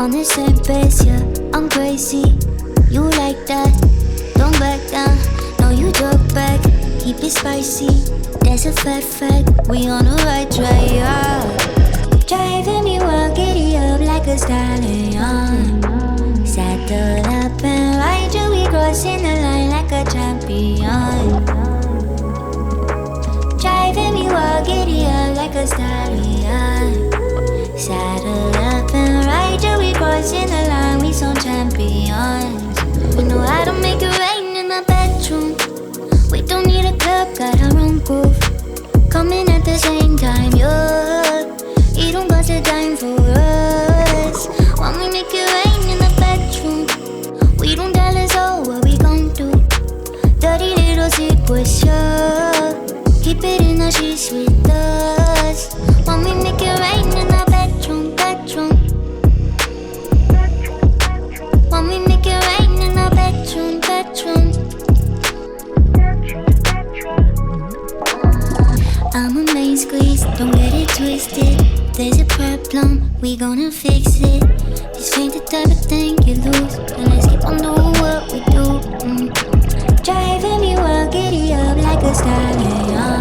On the same pace, yeah, I'm crazy. You like that? Don't back down. No, you talk back. Keep it spicy. That's a fact. We on the right track, yeah. Driving me wild, giddy up like a stallion. Saddle up and ride you, we crossing the line like a champion. Driving me wild, giddy up like a stallion. Saddle up and ride you, we crossing the line, we some champions. We know how to make it rain in the bedroom. We don't need a club, got our own groove. Coming at the same time, yeah. You don't got a dime for us. When we make it rain in the bedroom, we don't tell us all what we gon' do. Dirty little secrets, yeah. Keep it in the sheets with us. When we make it rain in the bedroom. When we make it rain in the bedroom. I'm a main squeeze, don't get it twisted. There's a problem, we gonna fix it. This ain't the type of thing you lose. And let's keep on doing what we do. Driving me wild, giddy up like a stallion.